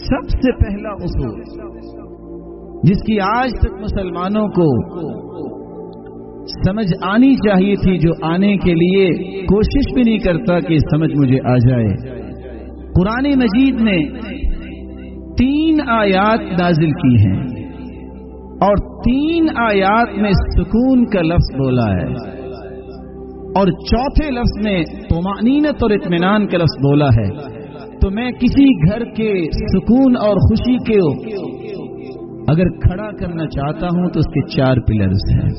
सबसे पहला उसूल जिसकी आज तक मुसलमानों को समझ आनी चाहिए थी, जो आने के लिए कोशिश भी नहीं करता कि समझ मुझे आ जाए। कुरान मजीद ने 3 आयात नाजिल की हैं और 3 आयात में सुकून का लफ्ज बोला है और चौथे लफ्ज में तुमानीनत और इत्मीनान का लफ्ज बोला है। तो मैं किसी घर के सुकून और खुशी के अगर खड़ा करना चाहता हूं तो उसके 4 पिलर्स हैं।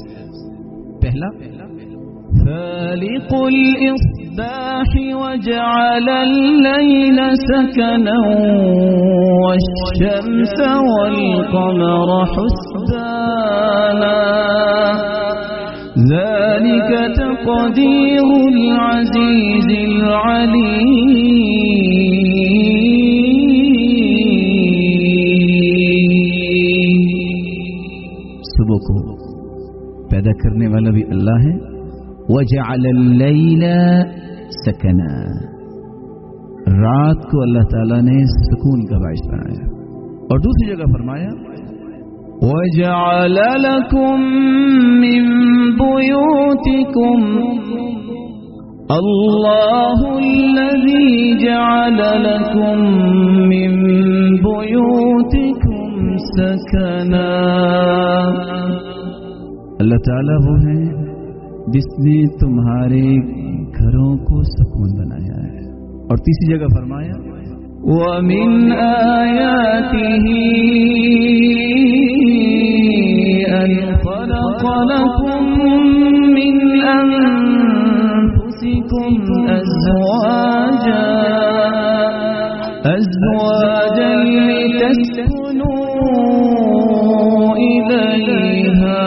पहला, फालिकुल इस्बाहि वजअल अल-लैल सकनन वश-शम्स वल-क़मर हुस्बाना ذلك تقدير العزيز العليم۔ صبح کو پیدا کرنے والا بھی اللہ ہے۔ وجعل الليل سکنا، رات کو اللہ تعالیٰ نے سکون کا باعث بنایا۔ اور دوسری جگہ فرمایا وَجَعَلَ لَكُم مِّن بُيُوتِكُمْ اللَّهُ الَّذِي جَعَلَ لَكُم مِّن بُيُوتِكُمْ سَكَنًا، اللہ تعالیٰ وہ ہے جس نے تمہارے گھروں کو سکون بنایا ہے۔ اور تیسری جگہ فرمایا وَمِنْ آيَاتِهِ أَنْ خَلَقَ لَكُم مِّنْ أَنفُسِكُمْ أَزْوَاجًا لِتَسْكُنُوا إِلَيْهَا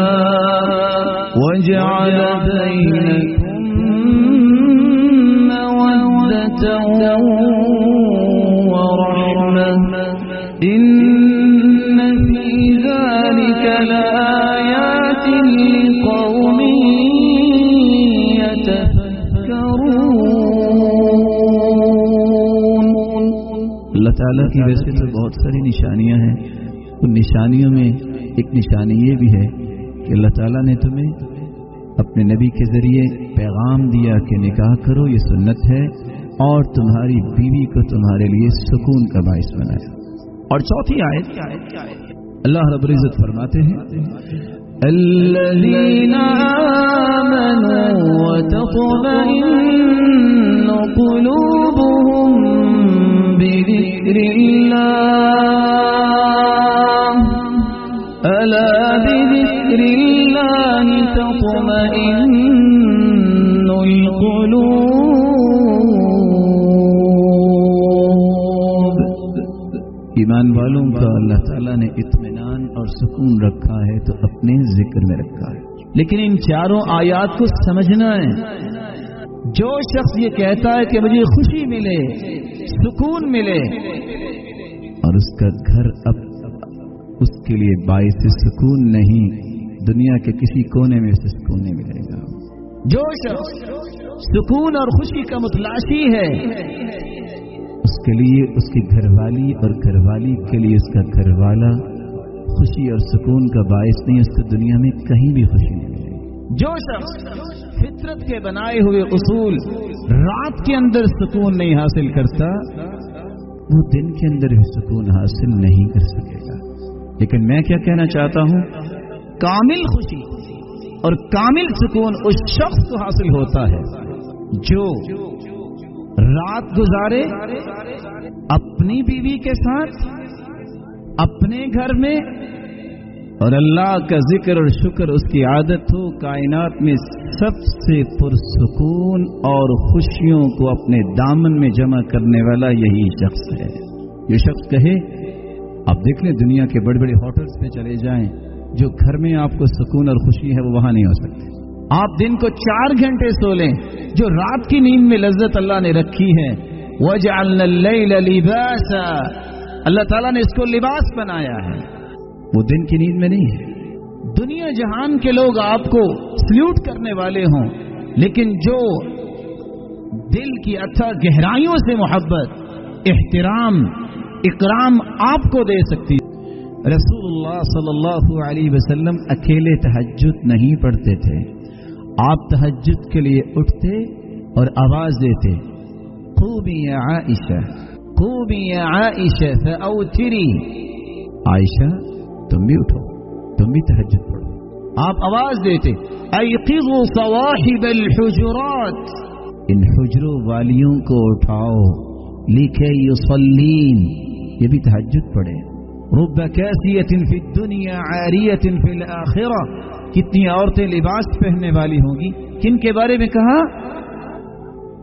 وَجَعَلَ بَيْنَكُم مَّوَدَّةً إن في ذلك لآيات لقوم يتفكرون۔ اللہ تعالیٰ کی ویسے تو بہت ساری نشانیاں ہیں، ان نشانیوں میں ایک نشانی یہ بھی ہے کہ اللہ تعالیٰ نے تمہیں اپنے نبی کے ذریعے پیغام دیا کہ نکاح کرو، یہ سنت ہے، اور تمہاری بیوی کو تمہارے لیے سکون کا باعث بنایا۔ اور چوتھی آیت اللہ رب العزت فرماتے ہیں الذین آمنوا وتطمئن قلوبهم بذکر اللہ الا بذکر اللہ تطمئن القلوب۔ ایمان والوں کا اللہ تعالیٰ نے اطمینان اور سکون رکھا ہے تو اپنے ذکر میں رکھا ہے۔ لیکن ان 4 آیات کو سمجھنا ہے۔ جو شخص یہ کہتا ہے کہ مجھے خوشی ملے، سکون ملے، اور اس کا گھر اب اس کے لیے باعث سکون نہیں، دنیا کے کسی کونے میں اسے سکون نہیں ملے گا۔ جو شخص سکون اور خوشی کا متلاشی ہے، اس کے لیے اس کی گھر والی اور گھر والی کے لیے اس کا گھر والا خوشی اور سکون کا باعث نہیں، اس کو دنیا میں کہیں بھی خوشی نہیں ملے گی۔ جو شخص فطرت کے بنائے ہوئے اصول رات کے اندر سکون نہیں حاصل کرتا، وہ دن کے اندر بھی سکون حاصل نہیں کر سکے گا۔ لیکن میں کیا کہنا چاہتا ہوں، کامل خوشی اور کامل سکون اس شخص کو حاصل ہوتا ہے جو رات گزارے اپنی بیوی کے ساتھ اپنے گھر میں، اور اللہ کا ذکر اور شکر اس کی عادت ہو۔ کائنات میں سب سے پرسکون اور خوشیوں کو اپنے دامن میں جمع کرنے والا یہی شخص ہے۔ یہ شخص کہے، آپ دیکھ لیں دنیا کے بڑے بڑے ہوٹلز پہ چلے جائیں، جو گھر میں آپ کو سکون اور خوشی ہے وہ وہاں نہیں ہو سکتے۔ آپ دن کو 4 گھنٹے سو لیں، جو رات کی نیند میں لذت اللہ نے رکھی ہے، وَجَعَلْنَا اللَّيْلَ لِبَاسًا، اللہ تعالیٰ نے اس کو لباس بنایا ہے، وہ دن کی نیند میں نہیں ہے۔ دنیا جہان کے لوگ آپ کو سلیوٹ کرنے والے ہوں، لیکن جو دل کی اتھا گہرائیوں سے محبت، احترام इकराम आपको दे सकती है। रसूलुल्लाह सल्लल्लाहु अलैहि वसल्लम अकेले तहज्जुद नहीं पढ़ते थे। आप तहज्जुद के लिए उठते और आवाज देते, क़ूमी या आइशा, क़ूमी या आइशा फ़अवतिरी, आइशा तुम भी उठो, तुम भी तहज्जुद पढ़ो। आप आवाज देते, अयक़िज़ू सवाहिबल हुजुरात, इन हुजरों वालियों को उठाओ, लिकै युसल्लीन, ये भी तहज्जुद पढ़े। रुब्ब कासियतिन फिद दुनिया आरियतिन फिल आखिरा, कितनी औरतें लिबास पहनने वाली होंगी, किन के बारे में कहा?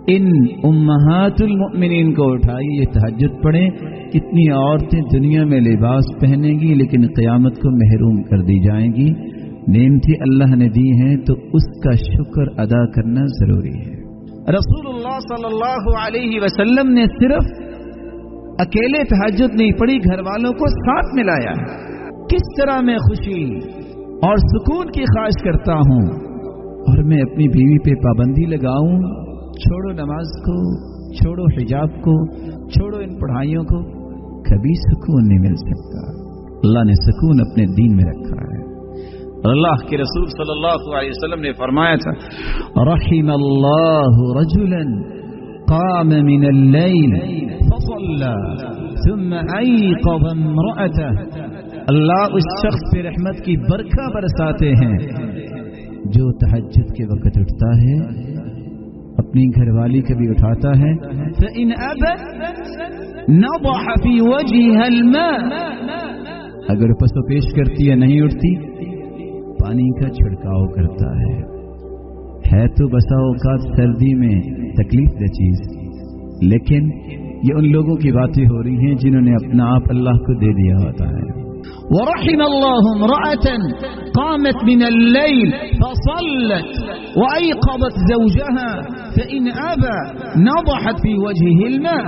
इन उम्महातुल मुमिनीन को उठाइए, ये तहज्जुद पढ़े। कितनी औरतें दुनिया में लिबास पहनेंगी लेकिन क़यामत को महरूम कर दी जाएंगी। नेमती अल्लाह ने दी हैं तो उसका शुक्र अदा करना जरूरी है। रसूलुल्लाह सल्लल्लाहु अलैहि वसल्लम ने सिर्फ अकेले तहज्जुद नहीं पढ़ी, घर वालों को साथ मिलाया। किस तरह मैं खुशी और सुकून की ख्वाहिश करता हूं और मैं अपनी बीवी पे पाबंदी लगाऊं, छोड़ो नमाज को, छोड़ो हिजाब को, छोड़ो इन पढ़ाइयों को, कभी सुकून नहीं मिल सकता। अल्लाह ने सुकून अपने दीन में रखा है। अल्लाह के रसूल सल्लल्लाहु अलैहि वसल्लम ने फरमाया था, रहिमल्लाहु रजुलन क़ाम मिनल लैल फसल्ला सुम्मा अयक़ज़ इम्रअतह, अल्लाह उस शख्स पे रहमत की बरखा बरसाते हैं जो तहज्जुद के वक्त उठता है, अपनी घरवाली कभी उठाता है। फ़इन अबत नज़ह फ़ी वजहिहा अल-माअ, अगर पसोपेश करती है, नहीं उठती, पानी का छिड़काव करता है तो बसा औकात सर्दी में तकलीफ दे चीज, लेकिन ये उन लोगों की बातें हो रही हैं जिन्होंने अपना आप अल्लाह को दे दिया होता है। वरहिमल्लाहु इम्रअतन क़ामत मिनल लैल फसल्लत वअयक़ज़त ज़ौजहा फ़इन अबा नज़हत फ़ी वजहिहिल माअ,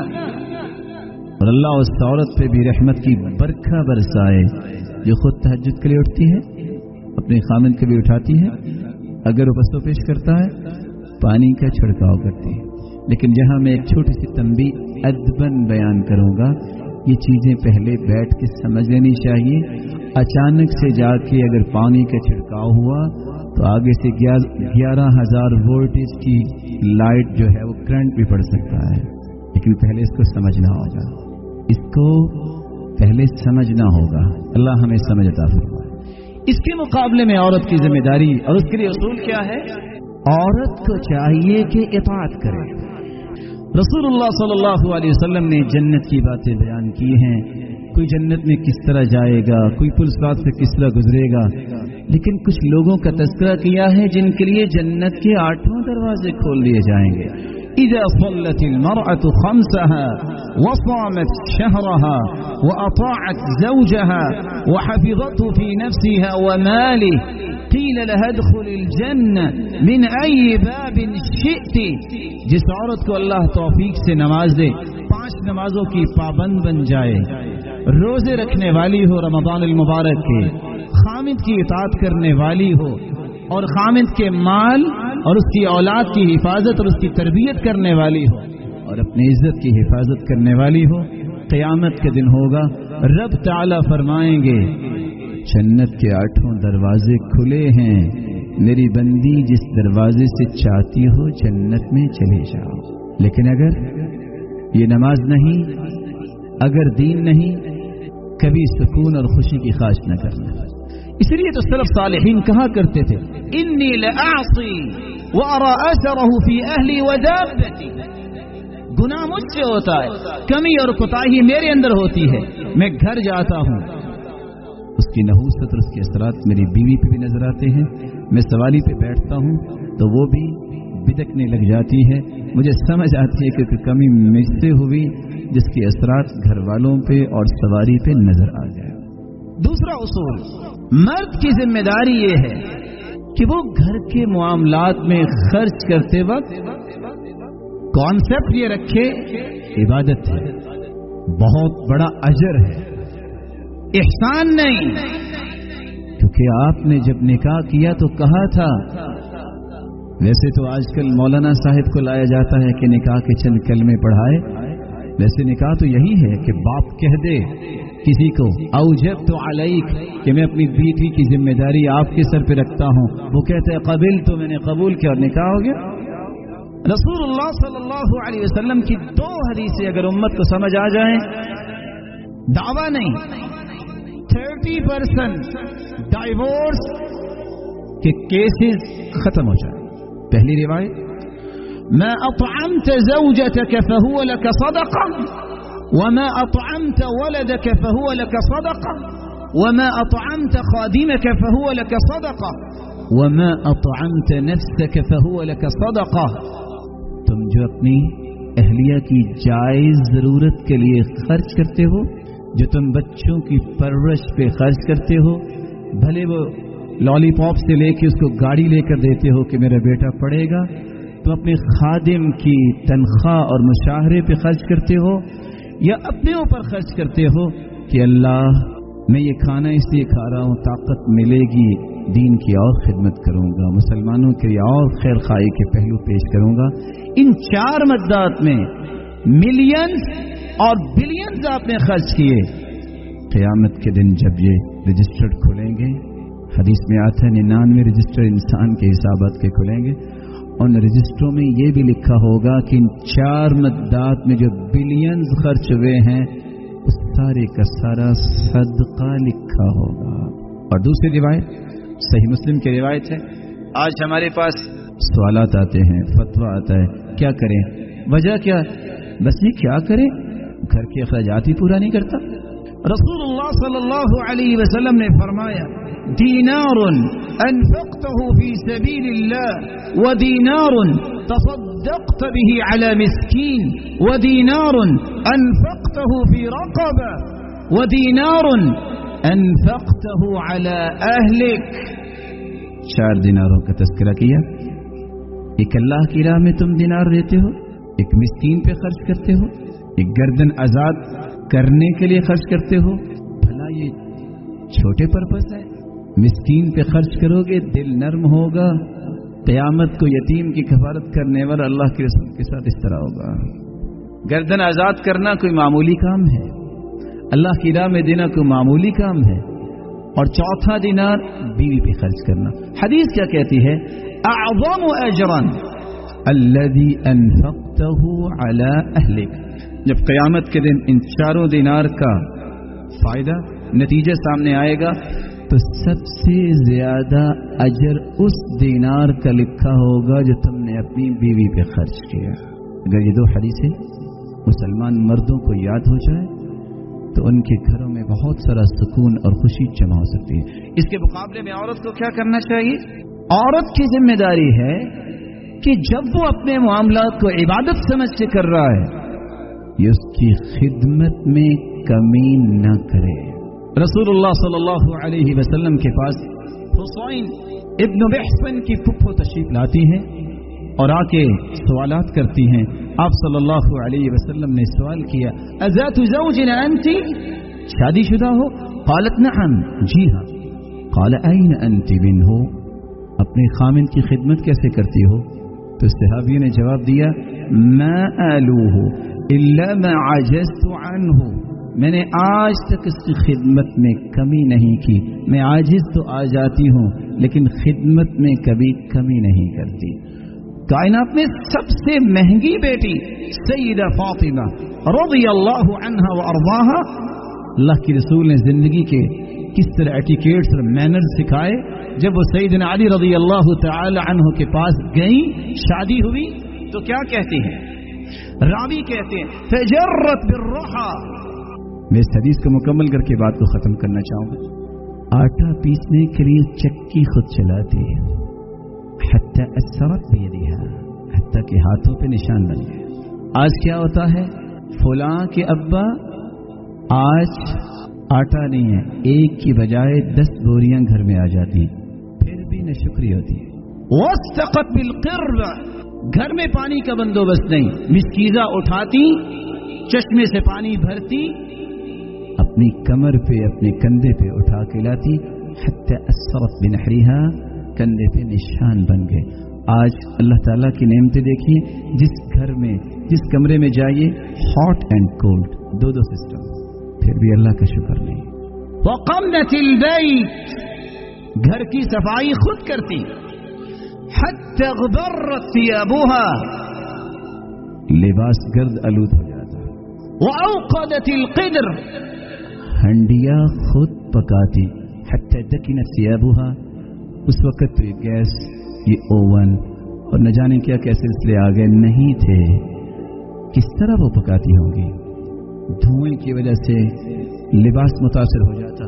और अल्लाह उस औरत पे भी रहमत की बरखा बरसाए जो खुद तहज्जुद के लिए उठती है, अपने खामिद को भी उठाती है, अगर वो बस्तो पेश करता है, पानी का छिड़काव करती है। लेकिन जहां मैं एक छोटी सी तंबी अदबन बयान करूंगा, ये चीजें पहले बैठ के समझ लेनी चाहिए। अचानक से जाके अगर पानी का छिड़काव हुआ तो आगे से 11,000 वोल्टेज की लाइट जो है वो करंट भी पड़ सकता है, लेकिन पहले इसको समझना होगा, इसको पहले समझना होगा। अल्लाह हमें समझ अता फरमाए। इसके मुकाबले में औरत की जिम्मेदारी और उसके लिए उसूल क्या है? औरत को चाहिए कि इताअत करे। रसूलुल्लाह सल्लल्लाहु अलैहि वसल्लम ने जन्नत की बातें बयान की हैं, कोई जन्नत में किस तरह जाएगा, कोई पुल सिरात से किस तरह गुजरेगा, लेकिन कुछ लोगों का तज़किरा किया है जिनके लिए जन्नत के 8 दरवाजे खोल दिए जाएंगे। इज़ा सल्लतिल मरअतु खम्सहा व सामत शहरहा व अताअत ज़ौजहा व हफ़िज़तहु फी नफ्सिहा व मालिही क़ील लहा उद्ख़ुलिल जन्नह मिन अय्यि बाबिन शि'ति, जिस औरत को अल्लाह तौफीक से नमाज दे, 5 नमाजों की पाबंद बन जाए, रोजे रखने वाली हो रमज़ान अल मुबारक के, खामिद की इताअत करने वाली हो और खामिद के माल और उसकी औलाद की हिफाजत और उसकी तरबियत करने वाली हो और अपनी इज्जत की हिफाजत करने वाली हो, क़यामत के दिन होगा, रब ताला फरमाएंगे जन्नत के 8 दरवाजे खुले हैं, मेरी बंदी जिस दरवाजे से चाहती हो जन्नत में चले जाओ। लेकिन अगर ये नमाज नहीं, अगर दीन नहीं, कभी सुकून और खुशी की ख्वाहिश न करना। इसलिए तो सलफ सालिहीन कहा करते थे, इन्नी लअअसी व अरा असरहु फी अहली व दाब्बती, गुनाह मुझसे होता है, कमी और कोताही मेरे अंदर होती है, मैं घर जाता हूँ, उसकी नहूसत और उसके असरात मेरी बीवी पे भी नजर आते हैं, मैं सवारी पे बैठता हूँ तो वो भी बिदकने लग जाती है, मुझे समझ आती है कि कमी मुझसे हुई जिसके असरात घर वालों पे और सवारी पे नजर आ गए। दूसरा उसूल, मर्द की जिम्मेदारी ये है कि वो घर के मामलात में खर्च करते वक्त कॉन्सेप्ट ये रखे, इबादत है, बहुत बड़ा अजर है, एहसान नहीं। क्योंकि आपने जब निकाह किया तो कहा था, वैसे तो आजकल मौलाना साहिब को लाया जाता है कि निकाह के चंद कलमे पढ़ाए, वैसे निकाह तो यही है कि बाप कह दे किसी को औजबतु अलैक कि मैं अपनी बेटी की जिम्मेदारी आपके सर पे रखता हूँ, वो कहते हैं कबिल, तो मैंने कबूल किया और निकाह हो गया। रसूलुल्लाह सल्लल्लाहु अलैहि वसल्लम की 2 हदीसें अगर उम्मत को समझ आ जाएं, दावा नहीं 30% डाइवोर्स के केसेस खत्म हो जाए। पहली रिवायत, मा अतअमत ज़ौजतक फहुव लक सदक़ा वमा अतअमत वलदक फहुव लक सदक़ा वमा अतअमत खादिमक फहुव लक सदक़ा वमा अतअमत नफ्सक फहुव लक सदक़ा। तुम जो अपनी अहलिया की जायज जरूरत के लिए खर्च करते हो, जो तुम बच्चों की परवरिश पे खर्च करते हो, भले वो लॉलीपॉप से लेके उसको गाड़ी लेकर देते हो कि मेरा बेटा पढ़ेगा, तो अपने खादिम की तनख्वाह और मुशाहरे पे खर्च करते हो, या अपने ऊपर खर्च करते हो कि अल्लाह मैं ये खाना इसलिए खा रहा हूँ ताकत मिलेगी दीन की और खिदमत करूंगा, मुसलमानों के लिए और खैर खाई के पहलू पेश करूंगा। इन 4 मद्दात में मिलियंस और बिलियंस आपने खर्च किए। क़यामत के दिन जब ये रजिस्टर खुलेंगे, हदीस में आता है 99 रजिस्टर इंसान के हिसाबात के खुलेंगे, उन रजिस्टरों में ये भी लिखा होगा कि इन 4 मद्दात में जो बिलियंस खर्च हुए हैं उस सारे का सारा सदका लिखा होगा। और दूसरी रिवायत सही मुस्लिम की रिवायत है, आज हमारे पास सवालात आते हैं, फतवा आता है, क्या करें, वजह क्या, बस ये क्या करें, घर के अखराजात ही पूरा नहीं करता। रसूलुल्लाह सल्लल्लाहु अलैहि वसल्लम ने फरमाया, दीनारुन अनफक्तहु फी सबीलिल्लाह व दीनारुन तसद्दक़त बिही अला मिस्कीन व दीनारुन अनफक्तहु फी रक़बा व दीनारुन अनफक्तहु अला अहलिक। 4 दिनारों का तज़किरा किया। एक अल्लाह की राह में तुम दिनार देते हो, एक मिस्कीन पे खर्च करते हो, एक गर्दन आजाद करने के लिए खर्च करते हो। भला ये छोटे पर्पस है, मिस्कीन पे खर्च करोगे दिल नर्म होगा, क़यामत को यतीम की कफारत करने वाला अल्लाह के रसूल के साथ इस तरह होगा। गर्दन आजाद करना कोई मामूली काम है, अल्लाह की राह में देना कोई मामूली काम है। और चौथा दिनार बीवी पे खर्च करना। हदीस क्या कहती है, अअज़मु अजरन अल्लज़ी अनफ़क़तहु अला अहलिक। जब क़यामत के दिन इन 4 दिनार का फायदा नतीजा सामने आएगा तो सबसे ज्यादा अजर उस दिनार का लिखा होगा जो तुमने अपनी बीवी पे खर्च किया। अगर ये 2 हदीसें मुसलमान मर्दों को याद हो जाए तो उनके घरों में बहुत सारा सुकून और खुशी जमा हो सकती है। इसके मुकाबले में औरत को क्या करना चाहिए? औरत की जिम्मेदारी है कि जब वो अपने मामलात को इबादत समझ के कर रहा है, ये उसकी खिदमत में कमी न करे। रसूलुल्लाह सल्लल्लाहु अलैहि वसल्लम के पास हुसैन इब्न महसन की फुफ्फो तशरीफ लाती हैं और आके सवालात करती हैं। आप सल्लल्लाहु अलैहि वसल्लम ने सवाल किया, अज़ातु ज़ौजिन अंती, शादीशुदा हो? क़ालत नअम, जी हाँ। क़ाल अयन अंती मिन्हु, अपने खामिन की खिदमत कैसे करती हो? तो सहाबियों ने जवाब दिया, मा आलूहु इल्ला मा अजज़तु अन्हु, मैंने आज तक इसकी खिदमत में कमी नहीं की। मैं आजिज तो आ जाती हूँ लेकिन खिदमत में कभी कमी नहीं करती। कायनात में सबसे महंगी बेटी सैयदा फातिमा रज़ियल्लाहु अन्हा व अर्ज़ाहा, अल्लाह के रसूल ने जिंदगी के किस तरह एटिकेट्स और मैनर्स सिखाए। जब वो सैयदना अली रज़ियल्लाहु तआला अन्हु के पास गई, शादी हुई, तो क्या कहती हैं? रावी कहते हैं, फजर्रत बिर्रुहा। मैं इस हदीस को मुकम्मल करके बात को खत्म करना चाहूंगा। आटा पीसने के लिए चक्की खुद चलाती है, हत्ता असरत बियदिहा, हत्ता के हाथों पे निशान बन गए। आज क्या होता है, फुलां के अब्बा आज आटा नहीं है, एक की बजाय 10 बोरियां घर में आ जाती, फिर भी न शुक्रिया होती है। वस्तक़त बिलक़िर्ब, घर में पानी का बंदोबस्त नहीं, मिस्कीजा उठाती, चश्मे से पानी भरती, अपनी कमर पे अपने कंधे पे उठा के लाती, हत्ता असरत बिनहरिहा, कंधे पे निशान बन गए। آج اللہ تعالیٰ کی نعمتیں دیکھیے، جس گھر میں جس کمرے میں جائیے ہاٹ اینڈ کولڈ، دو سسٹم، پھر بھی اللہ کا شکر نہیں۔ وقمنت البیت، گھر کی صفائی خود کرتی، حتی اغبرت ثیابها، لباس گرد آلود ہو جاتا، واوقدت القدر، ہنڈیاں خود پکاتی، حتی دکنت ثیابها، اس وقت تو یہ گیس، یہ اوون اور نہ جانے کیا سلسلے آ گئے نہیں تھے، کس طرح وہ پکاتی ہوں گی؟ دھوئیں کی وجہ سے لباس متاثر ہو جاتا۔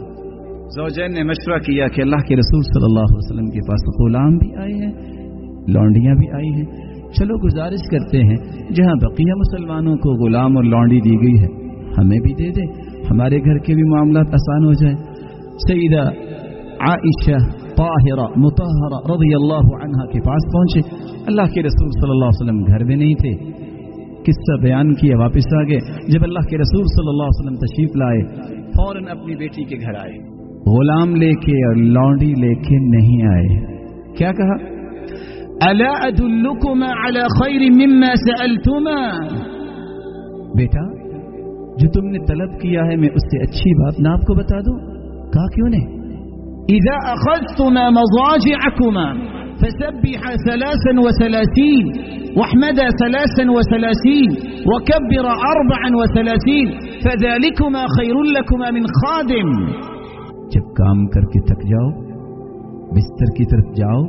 زوجین نے مشورہ کیا کہ اللہ کے رسول صلی اللہ علیہ وسلم کے پاس غلام بھی آئے ہیں، لونڈیاں بھی آئی ہیں، چلو گزارش کرتے ہیں جہاں بقیہ مسلمانوں کو غلام اور لونڈی دی گئی ہے ہمیں بھی دے دے، ہمارے گھر کے بھی معاملات آسان ہو جائے۔ سیدہ عائشہ طاہرہ مطہرہ رضی اللہ عنہا کے پاس پہنچے، اللہ کے رسول صلی اللہ علیہ وسلم گھر میں نہیں تھے، قصہ بیان کیا، واپس آ گئے۔ جب اللہ کے رسول صلی اللہ علیہ وسلم تشریف لائے، فوراً اپنی بیٹی کے گھر آئے، غلام لے کے اور لونڈی لے کے نہیں آئے، کیا کہا؟ الا ادلکما علی خیر مما سألتما، بیٹا جو تم نے طلب کیا ہے میں اس سے اچھی بات نہ آپ کو بتا دوں؟ کہا کیوں نہیں؟ اذا اخذتما مضاجعكما فسبح 33 واحمد 33 وكبر 34 فذلكما خير لكما من خادم، جب کام کر کے تھک جاؤ بستر کی طرف جاؤ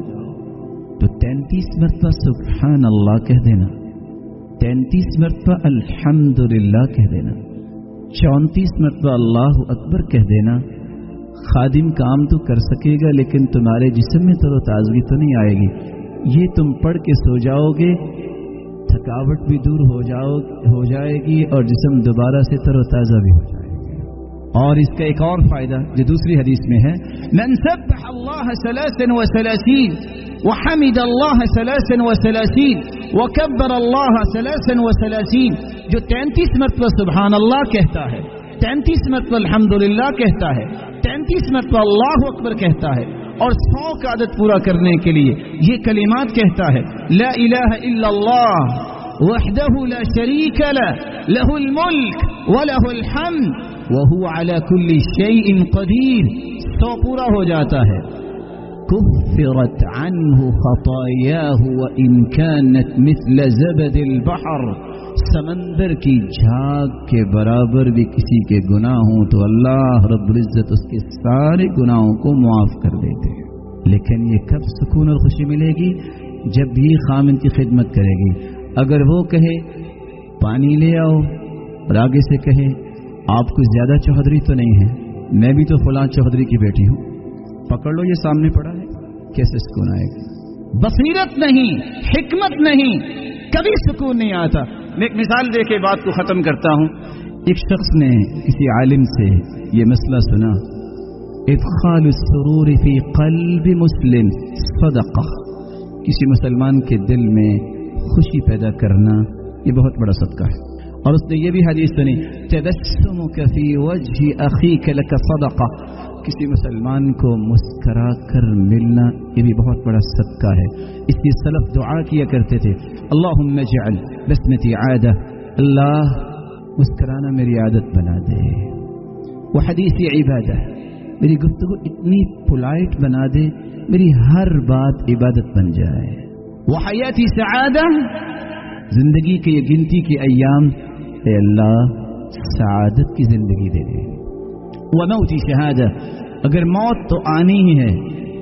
تو 33 مرتبہ سبحان اللہ کہہ دینا، 33 مرتبہ الحمدللہ کہہ دینا، 34 مرتبہ اللہ اکبر کہہ دینا۔ خادم کام تو کر سکے گا لیکن تمہارے جسم میں تر و تازگی تو نہیں آئے گی، یہ تم پڑھ کے سو جاؤ گے، تھکاوٹ بھی دور ہو جائے گی اور جسم دوبارہ سے تر و تازہ بھی ہو جائے گا۔ اور اس کا ایک اور فائدہ جو دوسری حدیث میں ہے، من سبح اللہ 33 وحمد اللہ 33 وکبر اللہ 33، جو 33 مرتبہ سبحان اللہ کہتا ہے، 33 مرتبہ الحمدللہ کہتا ہے، 33 مرتبہ اللہ اکبر کہتا ہے، اور 100 کا عدد پورا کرنے کے لیے یہ کلمات کہتا ہے، لا الہ الا اللہ وحدہ لا شریک لہ، لہ الملک ولہ الحمد وہو علی کل شیء قدیر، 100 پورا ہو جاتا ہے۔ کفرت عنہ خطایاہ وان کانت مثل زبد البحر، سمندر کی جھاگ کے برابر بھی کسی کے گناہ ہوں تو اللہ رب العزت اس کے سارے گناہوں کو معاف کر دیتے ہیں۔ لیکن یہ کب سکون اور خوشی ملے گی؟ جب یہ خامن کی خدمت کرے گی۔ اگر وہ کہے پانی لے آؤ اور آگے سے کہے آپ کو زیادہ چوہدری تو نہیں ہے، میں بھی تو فلاں چوہدری کی بیٹی ہوں، پکڑ لو یہ سامنے پڑا ہے، کیسے سکون آئے گا؟ بصیرت نہیں، حکمت نہیں، کبھی سکون نہیں آتا۔ میں ایک مثال دے کے بات کو ختم کرتا ہوں۔ ایک شخص نے کسی عالم سے یہ مسئلہ سنا، ادخال السرور فی قلب مسلم صدقہ، کسی مسلمان کے دل میں خوشی پیدا کرنا یہ بہت بڑا صدقہ ہے۔ اور اس نے یہ بھی حدیث سنی، تبسمک فی وجہ اخیک لک صدقہ، کسی مسلمان کو مسکرا کر ملنا یہ بھی بہت بڑا صدقہ ہے۔ اس کی سلف دعا کیا کرتے تھے، اللہم اجعل بسمتی عادہ، اللہ مسکرانا میری عادت بنا دے، وہ حدیثی عبادہ، میری گفتگو اتنی پولائٹ بنا دے میری ہر بات عبادت بن جائے، وہ حیاتی سعادہ، زندگی کے یہ گنتی کے ایام اے اللہ سعادت کی زندگی دے دے، وموتی شہادہ، اگر موت تو آنی ہی ہے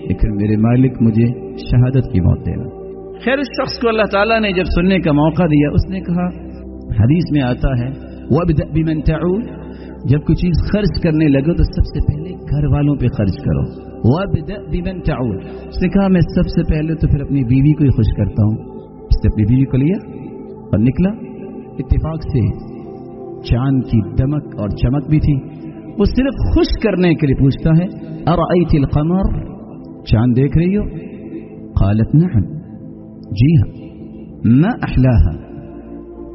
لیکن میرے مالک مجھے شہادت کی موت دینا۔ خیر اس شخص کو اللہ تعالیٰ نے جب سننے کا موقع دیا، اس نے کہا، حدیث میں آتا ہے وَابْدَأْ بِمَنْ تَعُولُ، جب کوئی چیز خرچ کرنے لگو تو سب سے پہلے گھر والوں پہ خرچ کرو۔ وَابْدَأْ بِمَنْ تَعُولُ، اس نے کہا میں سب سے پہلے تو پھر اپنی بیوی کو ہی خوش کرتا ہوں۔ اس نے اپنی بیوی کو لیا اور نکلا، اتفاق سے چاند کی دمک اور چمک بھی تھی، وہ صرف خوش کرنے کے لیے پوچھتا ہے ارأیت القمر، چاند دیکھ رہی ہو؟ قالت نعم، جی ہاں، ما احلاها،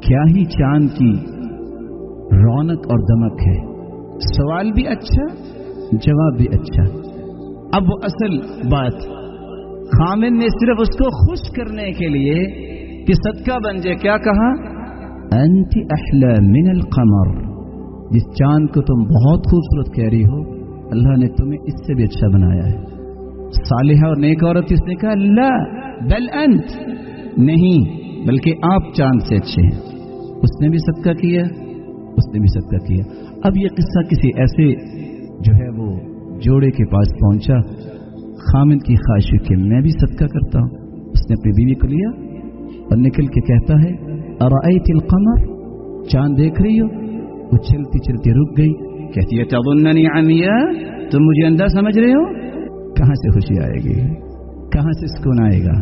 کیا ہی چاند کی رونق اور دمک ہے، سوال بھی اچھا جواب بھی اچھا۔ اب وہ اصل بات، खामिद ने सिर्फ उसको खुश करने के लिए कि सदका बन जाए क्या कहा, अंति अहला मिनल कमर, जिस चांद को तुम बहुत खूबसूरत कह रही हो अल्लाह ने तुम्हें इससे भी अच्छा बनाया है। सालिहा और नेक औरत इसने कहा ला बल अंत, नहीं बल्कि आप चांद से अच्छे हैं। उसने भी सदका किया, उसने भी सदका किया। अब ये किस्सा किसी ऐसे जो है वो जोड़े के पास पहुंचा, खामिद की ख्वाहिश कि मैं भी सदका करता हूं। उसने अपनी बीवी को लिया और निकल के कहता है अराअयतिल कमर, चांद देख रही हो? वो चलती चलती रुक गई, कहती है तज़ुन्ननी अमिया, तुम मुझे अंधा समझ रहे हो? कहां से खुशी आएगी, कहां से सुकून आएगा?